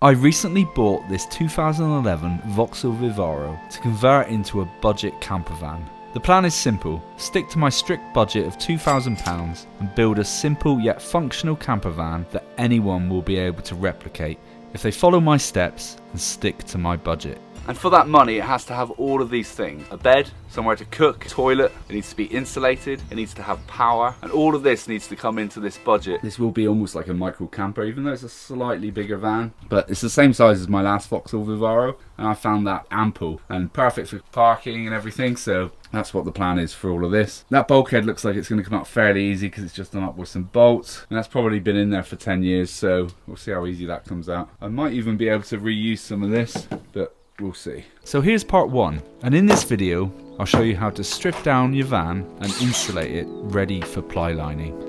I recently bought this 2011 Vauxhall Vivaro to convert into a budget camper van. The plan is simple: stick to my strict budget of £2,000 and build a simple yet functional camper van that anyone will be able to replicate if they follow my steps and stick to my budget. And for that money, it has to have all of these things. A bed, somewhere to cook, toilet, it needs to be insulated, it needs to have power, and all of this needs to come into this budget. This will be almost like a micro camper, even though it's a slightly bigger van. But it's the same size as my last Vauxhall Vivaro, and I found that ample and perfect for parking and everything, so that's what the plan is for all of this. That bulkhead looks like it's going to come out fairly easy because it's just done up with some bolts, and that's probably been in there for 10 years, so we'll see how easy that comes out. I might even be able to reuse some of this, but we'll see. So here's part 1, and in this video I'll show you how to strip down your van and insulate it ready for ply lining.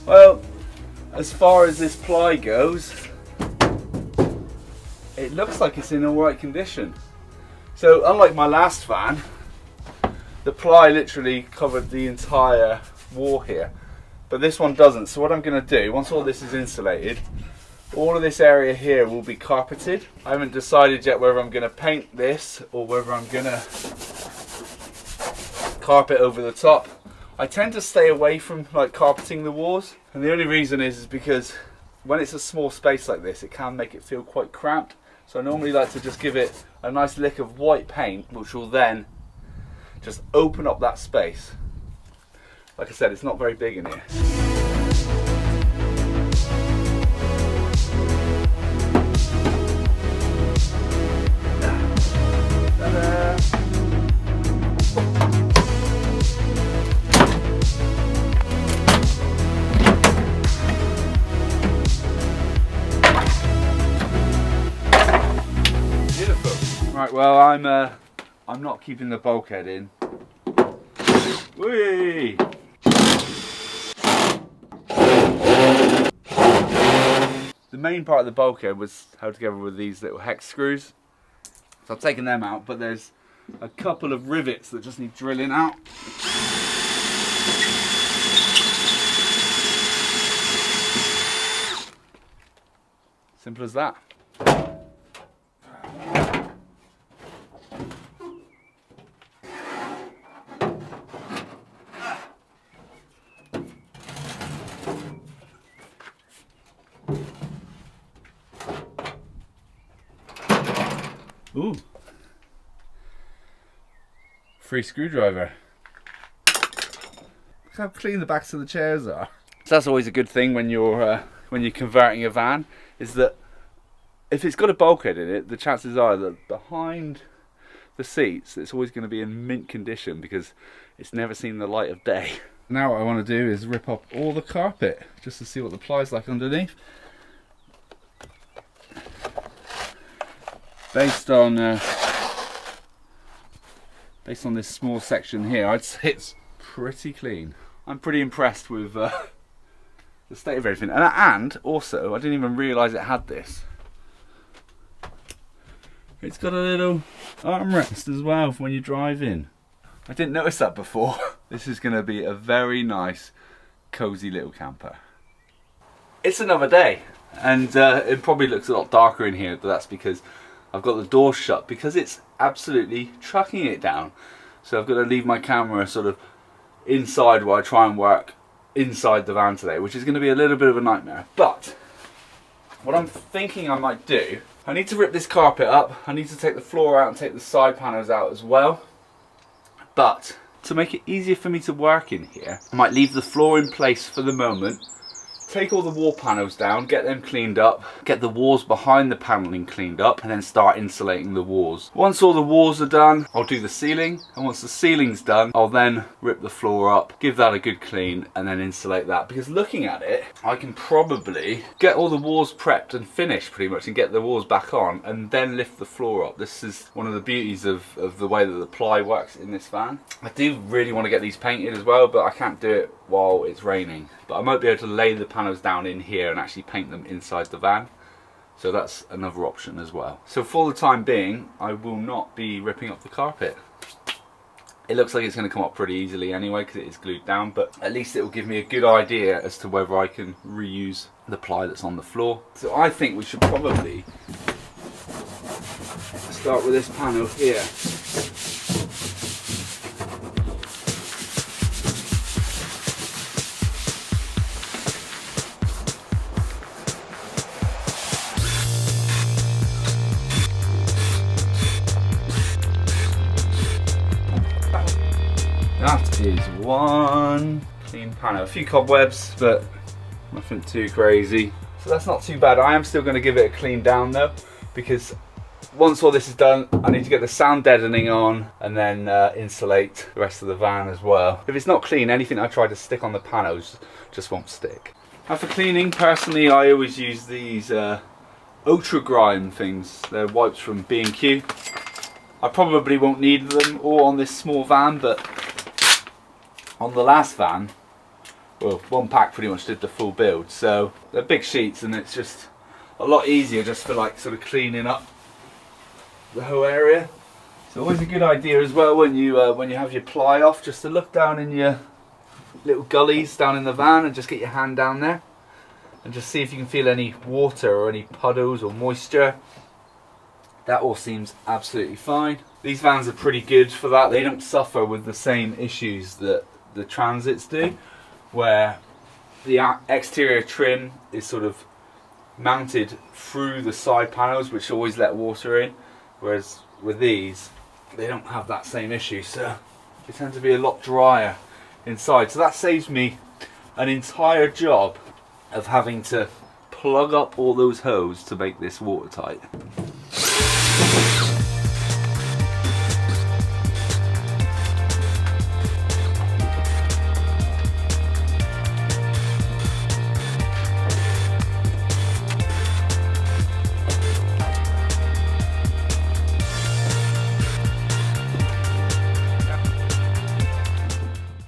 Well, as far as this ply goes, it looks like it's in alright condition. So unlike my last van, the ply literally covered the entire wall here, but this one doesn't. So what I'm going to do, once all this is insulated, all of this area here will be carpeted. I haven't decided yet whether I'm going to paint this or whether I'm going to carpet over the top. I tend to stay away from like carpeting the walls, and the only reason is because when it's a small space like this, it can make it feel quite cramped. So I normally like to just give it a nice lick of white paint, which will then just open up that space. Like I said, it's not very big in here. Right, well, I'm not keeping the bulkhead in. Whee! The main part of the bulkhead was held together with these little hex screws. So I've taken them out, but there's a couple of rivets that just need drilling out. Simple as that. Ooh. Free screwdriver. Look how clean the backs of the chairs are. So that's always a good thing when you're converting a van, is that if it's got a bulkhead in it, the chances are that behind the seats it's always going to be in mint condition because it's never seen the light of day. Now what I want to do is rip up all the carpet just to see what the ply's like underneath. Based on this small section here, I'd say it's pretty clean. I'm pretty impressed with the state of everything. And also, I didn't even realise it had this. It's got a little armrest as well for when you drive in. I didn't notice that before. This is going to be a very nice, cosy little camper. It's another day, and it probably looks a lot darker in here, but that's because I've got the door shut because it's absolutely trucking it down. So I've got to leave my camera sort of inside while I try and work inside the van today, which is going to be a little bit of a nightmare. But what I'm thinking I might do, I need to rip this carpet up, I need to take the floor out and take the side panels out as well. But to make it easier for me to work in here, I might leave the floor in place for the moment, take all the wall panels down, get them cleaned up, get the walls behind the paneling cleaned up, and then start insulating the walls. Once all the walls are done, I'll do the ceiling, and once the ceiling's done, I'll then rip the floor up, give that a good clean, and then insulate that. Because looking at it, I can probably get all the walls prepped and finished pretty much, and get the walls back on, and then lift the floor up. This is one of the beauties of the way that the ply works in this van. I do really want to get these painted as well, but I can't do it while it's raining. But I might be able to lay the panels down in here and actually paint them inside the van. So that's another option as well. So for the time being, I will not be ripping up the carpet. It looks like it's going to come up pretty easily anyway because it is glued down, but at least it will give me a good idea as to whether I can reuse the ply that's on the floor. So I think we should probably start with this panel here. That is one clean panel. A few cobwebs, but nothing too crazy. So that's not too bad. I am still going to give it a clean down though, because once all this is done, I need to get the sound deadening on and then insulate the rest of the van as well. If it's not clean, anything I try to stick on the panels just won't stick. Now for cleaning, personally, I always use these Ultra Grime things. They're wipes from B&Q. I probably won't need them all on this small van, but on the last van, well, one pack pretty much did the full build, so they're big sheets and it's just a lot easier just for like sort of cleaning up the whole area. It's always a good idea as well when you have your ply off, just to look down in your little gullies down in the van and just get your hand down there and just see if you can feel any water or any puddles or moisture. That all seems absolutely fine. These vans are pretty good for that. They don't suffer with the same issues that the Transits do, where the exterior trim is sort of mounted through the side panels, which always let water in, whereas with these they don't have that same issue, so they tend to be a lot drier inside. So that saves me an entire job of having to plug up all those hoses to make this watertight.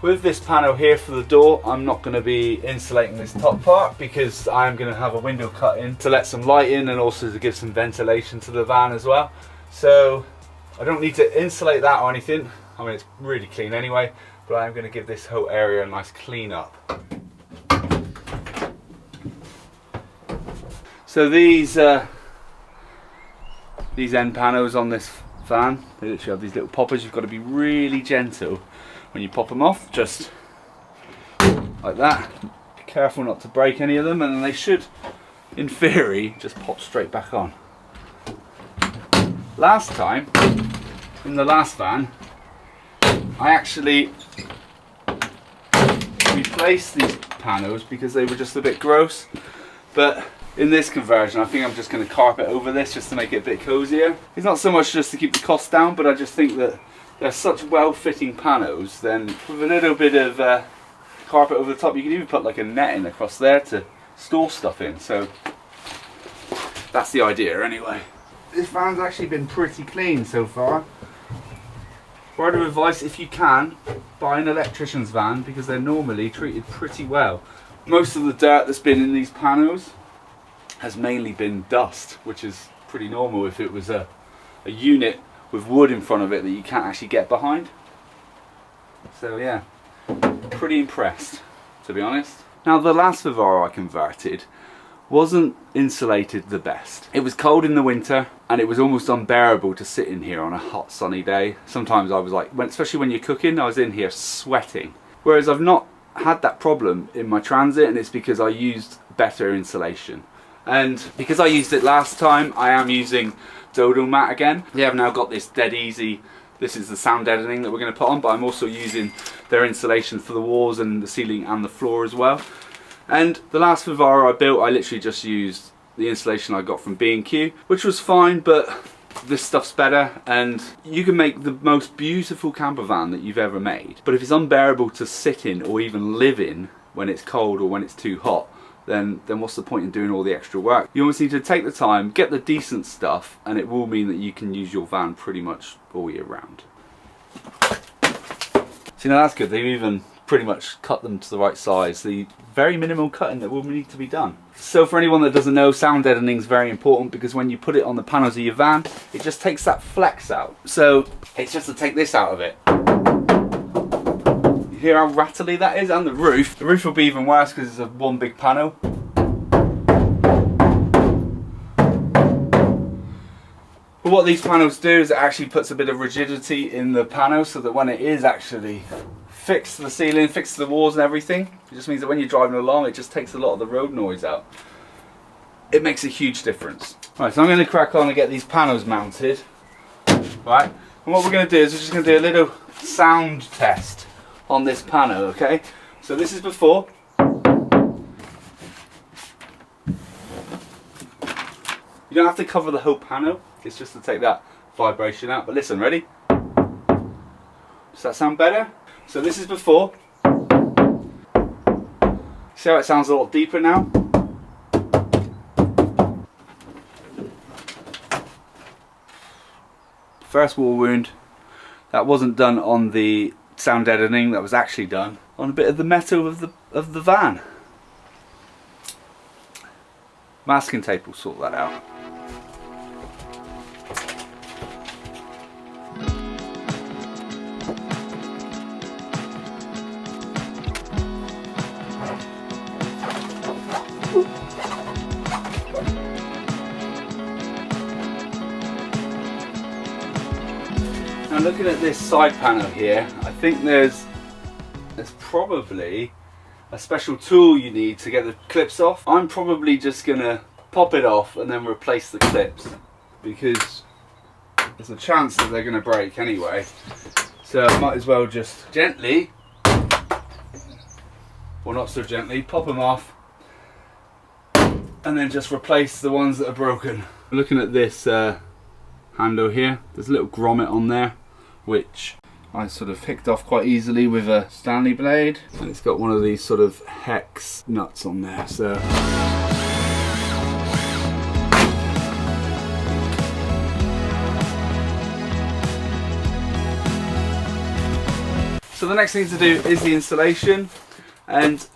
With this panel here for the door, I'm not going to be insulating this top part because I'm going to have a window cut in to let some light in and also to give some ventilation to the van as well. So I don't need to insulate that or anything. I mean, it's really clean anyway, but I'm going to give this whole area a nice clean up. So these end panels on this van, they literally have these little poppers. You've got to be really gentle when you pop them off, just like that. Be careful not to break any of them, and then they should, in theory, just pop straight back on. Last time, in the last van, I actually replaced these panels because they were just a bit gross, but in this conversion I think I'm just going to carpet over this just to make it a bit cozier. It's not so much just to keep the cost down, but I just think that they're such well-fitting panels, then with a little bit of carpet over the top, you can even put like a netting across there to store stuff in. So that's the idea anyway. This van's actually been pretty clean so far. Word of advice, if you can, buy an electrician's van because they're normally treated pretty well. Most of the dirt that's been in these panels has mainly been dust, which is pretty normal if it was a unit with wood in front of it that you can't actually get behind. So yeah, pretty impressed, to be honest. Now the last Vivaro I converted wasn't insulated the best. It was cold in the winter and it was almost unbearable to sit in here on a hot sunny day. Sometimes I was like, especially when you're cooking, I was in here sweating. Whereas I've not had that problem in my Transit, and it's because I used better insulation. And because I used it last time, I am using Dodo mat again. They have now got this Dead-Ezy. This is the sound deadening that we're going to put on, but I'm also using their insulation for the walls and the ceiling and the floor as well. And the last Vivaro I built, I literally just used the insulation I got from B&Q, which was fine, but this stuff's better, and you can make the most beautiful camper van that you've ever made, but if it's unbearable to sit in or even live in when it's cold or when it's too hot, then what's the point in doing all the extra work? You almost need to take the time, get the decent stuff, and it will mean that you can use your van pretty much all year round. See, now that's good. They've even pretty much cut them to the right size. The very minimal cutting that will need to be done. So for anyone that doesn't know, sound deadening is very important, because when you put it on the panels of your van, it just takes that flex out. So it's just to take this out of it. You hear how rattly that is? And the roof. The roof will be even worse because it's a one big panel. But what these panels do is it actually puts a bit of rigidity in the panel, so that when it is actually fixed to the ceiling, fixed to the walls and everything, it just means that when you're driving along, it just takes a lot of the road noise out. It makes a huge difference. Right, so I'm going to crack on and get these panels mounted. Right, and what we're going to do is we're just going to do a little sound test on this panel, okay? So this is before. You don't have to cover the whole panel, it's just to take that vibration out. But listen, ready? Does that sound better? So this is before. See how it sounds a lot deeper now? First wall wound, that wasn't done on the sound deadening, that was actually done on a bit of the metal of the van. Masking tape will sort that out. Now looking at this side panel here, I think there's probably a special tool you need to get the clips off. I'm probably just gonna pop it off and then replace the clips, because there's a chance that they're gonna break anyway. So I might as well just gently, or not so gently, pop them off and then just replace the ones that are broken. Looking at this handle here, there's a little grommet on there, which I sort of picked off quite easily with a Stanley blade, and it's got one of these sort of hex nuts on there. So the next thing to do is the installation, and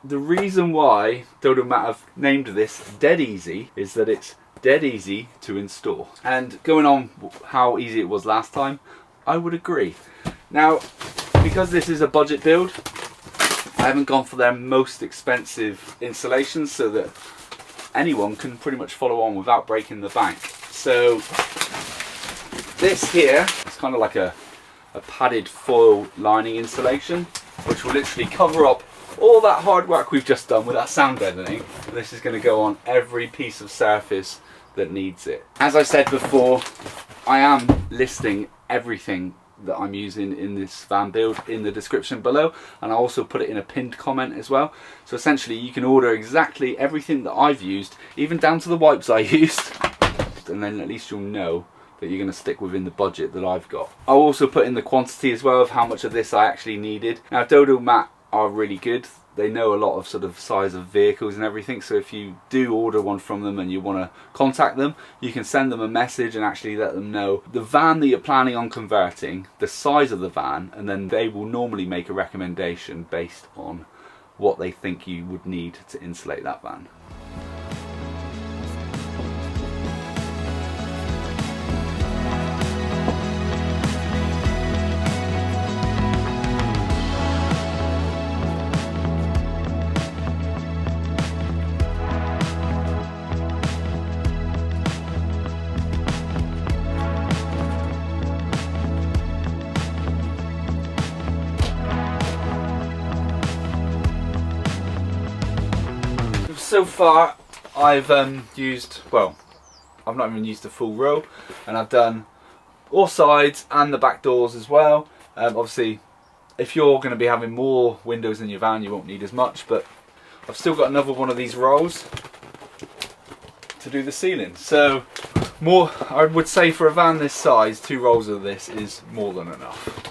the reason why Dodo have named this Dead-Ezy is that it's dead easy to install. And going on how easy it was last time, I would agree. Now, because this is a budget build, I haven't gone for their most expensive installations, so that anyone can pretty much follow on without breaking the bank. So this here is kind of like a padded foil lining installation, which will literally cover up all that hard work we've just done with that sound deadening. This is going to go on every piece of surface that needs it. As I said before, I am listing everything that I'm using in this van build in the description below, and I also put it in a pinned comment as well. So essentially you can order exactly everything that I've used, even down to the wipes I used, and then at least you'll know that you're going to stick within the budget that I've got. I'll also put in the quantity as well of how much of this I actually needed. Now Dodo are really good. They know a lot of sort of size of vehicles and everything, so if you do order one from them and you want to contact them, you can send them a message and actually let them know the van that you're planning on converting, the size of the van, and then they will normally make a recommendation based on what they think you would need to insulate that van. So far I've used, well, I've not even used a full row, and I've done all sides and the back doors as well. Obviously if you're going to be having more windows in your van you won't need as much, but I've still got another one of these rolls to do the ceiling. So more, I would say for a van this size, 2 rolls of this is more than enough.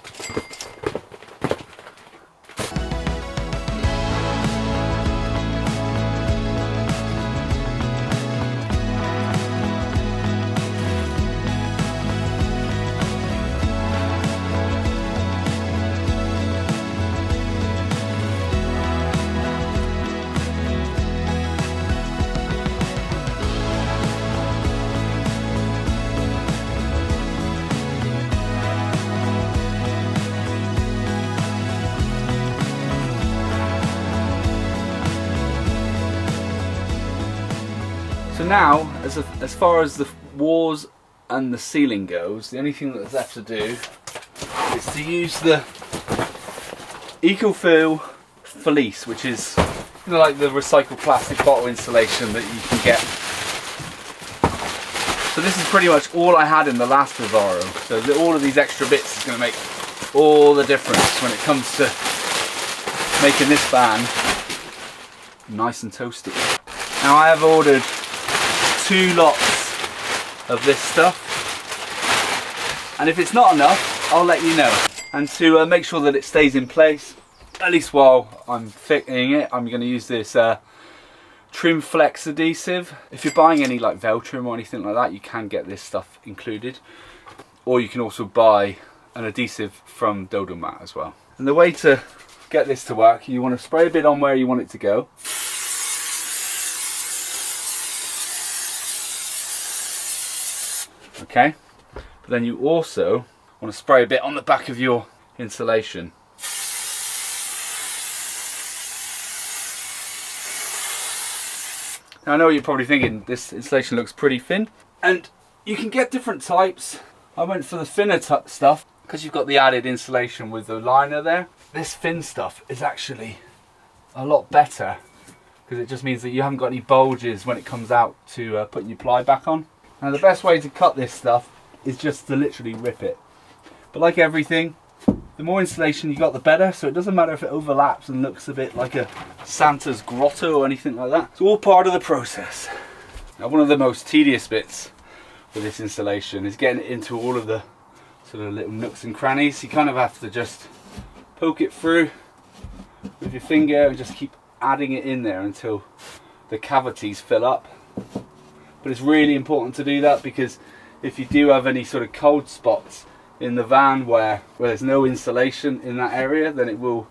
So now, as far as the walls and the ceiling goes, the only thing that's left to do is to use the Ecofill fleece, which is, you know, like the recycled plastic bottle insulation that you can get. So this is pretty much all I had in the last Vivaro. So all of these extra bits is going to make all the difference when it comes to making this van nice and toasty. Now I have ordered 2 lots of this stuff, and if it's not enough, I'll let you know. And to make sure that it stays in place, at least while I'm fitting it, I'm going to use this Trim Flex adhesive. If you're buying any like Veltrim or anything like that, you can get this stuff included, or you can also buy an adhesive from Dodo Mat as well. And the way to get this to work, you want to spray a bit on where you want it to go. Okay, but then you also want to spray a bit on the back of your insulation. Now I know what you're probably thinking, this insulation looks pretty thin, and you can get different types. I went for the thinner stuff because you've got the added insulation with the liner there. This thin stuff is actually a lot better because it just means that you haven't got any bulges when it comes out to putting your ply back on. Now the best way to cut this stuff is just to literally rip it. But like everything, the more insulation you got, the better. So it doesn't matter if it overlaps and looks a bit like a Santa's grotto or anything like that. It's all part of the process. Now one of the most tedious bits with this insulation is getting it into all of the sort of little nooks and crannies. You kind of have to just poke it through with your finger and just keep adding it in there until the cavities fill up. But it's really important to do that, because if you do have any sort of cold spots in the van where there's no insulation in that area, then it will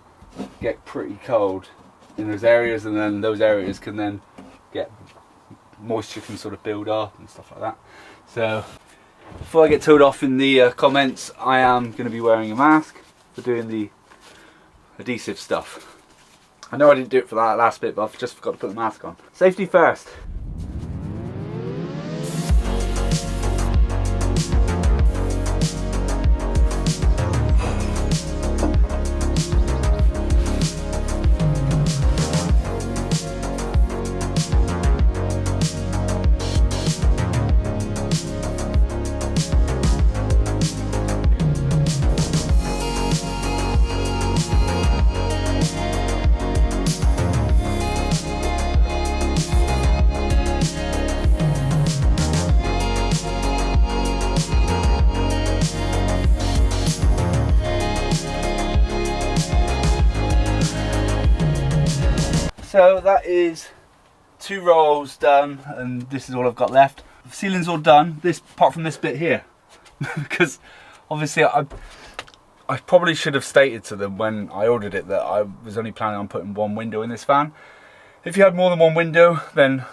get pretty cold in those areas, and then those areas can then get moisture can sort of build up and stuff like that. So before I get told off in the comments, I am going to be wearing a mask for doing the adhesive stuff. I know I didn't do it for that last bit, but I've just forgot to put the mask on. Safety first. So that is 2 rolls done, and this is all I've got left. The ceiling's all done, apart from this bit here. Because obviously I probably should have stated to them when I ordered it that I was only planning on putting 1 window in this van. If you had more than 1 window, then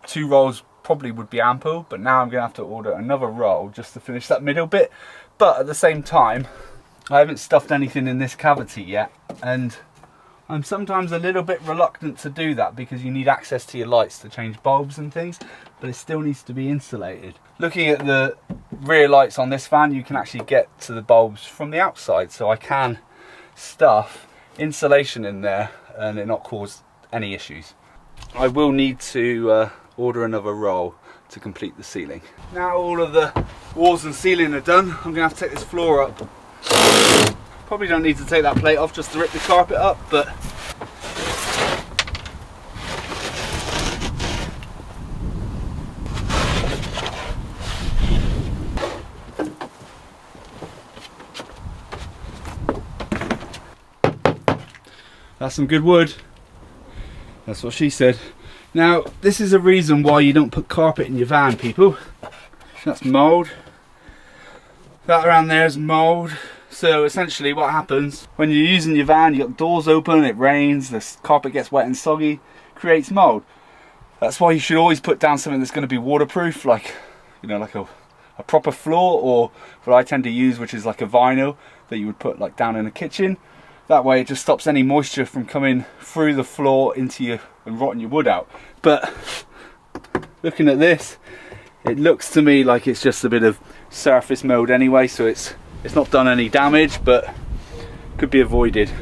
2 rolls probably would be ample, but now I'm going to have to order another roll just to finish that middle bit. But at the same time, I haven't stuffed anything in this cavity yet, and I'm sometimes a little bit reluctant to do that because you need access to your lights to change bulbs and things, but it still needs to be insulated. Looking at the rear lights on this van, you can actually get to the bulbs from the outside, so I can stuff insulation in there and it not cause any issues. I will need to order another roll to complete the ceiling. Now all of the walls and ceiling are done, I'm going to have to take this floor up. Probably don't need to take that plate off just to rip the carpet up, but That's some good wood. That's what she said. Now, this is a reason why you don't put carpet in your van, people. That's mould. That around there is mould. So essentially what happens when you're using your van, you've got doors open, it rains, the carpet gets wet and soggy, creates mould. That's why you should always put down something that's going to be waterproof, like, you know, like a proper floor, or what I tend to use, which is like a vinyl that you would put like down in the kitchen. That way it just stops any moisture from coming through the floor into you and rotting your wood out. But looking at this, it looks to me like it's just a bit of surface mold anyway, so it's not done any damage, but could be avoided.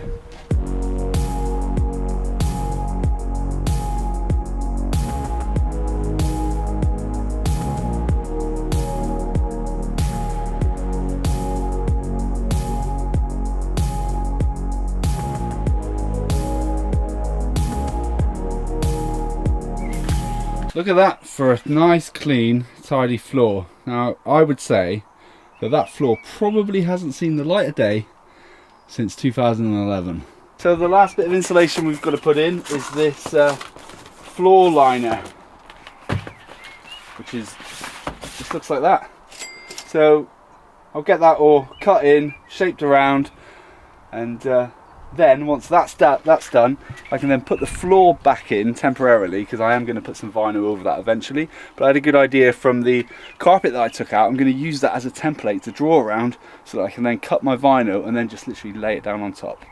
Look at that for a nice, clean, tidy floor. Now, I would say that that floor probably hasn't seen the light of day since 2011. So the last bit of insulation we've got to put in is this floor liner, which is just looks like that. So I'll get that all cut in, shaped around, and then once that's done, I can then put the floor back in temporarily, because I am going to put some vinyl over that eventually. But I had a good idea from the carpet that I took out. I'm going to use that as a template to draw around, so that I can then cut my vinyl and then just literally lay it down on top.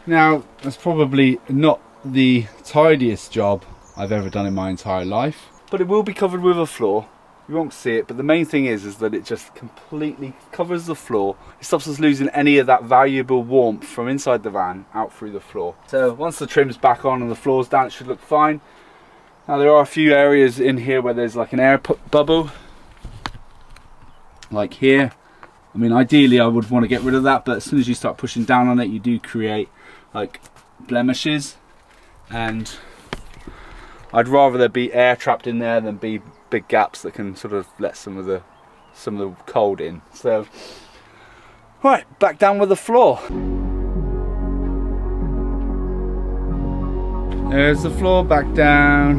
Now, that's probably not the tidiest job I've ever done in my entire life, but it will be covered with a floor. You won't see it, but the main thing is that it just completely covers the floor. It stops us losing any of that valuable warmth from inside the van out through the floor. So once the trim's back on and the floor's down, it should look fine. Now, there are a few areas in here where there's like an air bubble, like here. I mean, ideally I would want to get rid of that, but as soon as you start pushing down on it, you do create like blemishes, and I'd rather there be air trapped in there than be big gaps that can sort of let some of the cold in. So right, back down with the floor. There's the floor back down.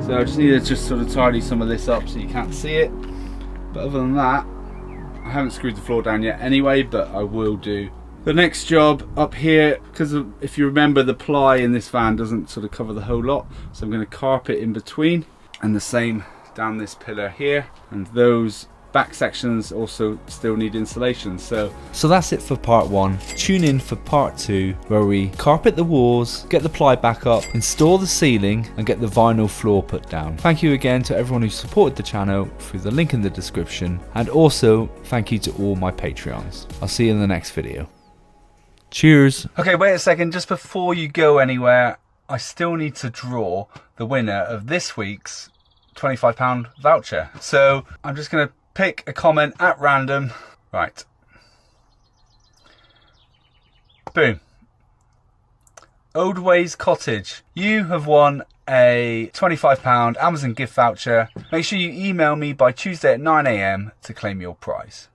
So I just need to just sort of tidy some of this up so you can't see it, but other than that, I haven't screwed the floor down yet anyway, but I will do. The next job up here, because if you remember, the ply in this van doesn't sort of cover the whole lot, so I'm going to carpet in between, and the same down this pillar here, and those back sections also still need insulation. So that's it for part 1. Tune in for part 2, where we carpet the walls, get the ply back up, install the ceiling, and get the vinyl floor put down. Thank you again to everyone who supported the channel through the link in the description, and also thank you to all my Patreons. I'll see you in the next video. Cheers. Okay, wait a second, just before you go anywhere, I still need to draw the winner of this week's £25 voucher. So I'm just going to pick a comment at random. Right. Boom. Old Ways Cottage. You have won a £25 Amazon gift voucher. Make sure you email me by Tuesday at 9 AM to claim your prize.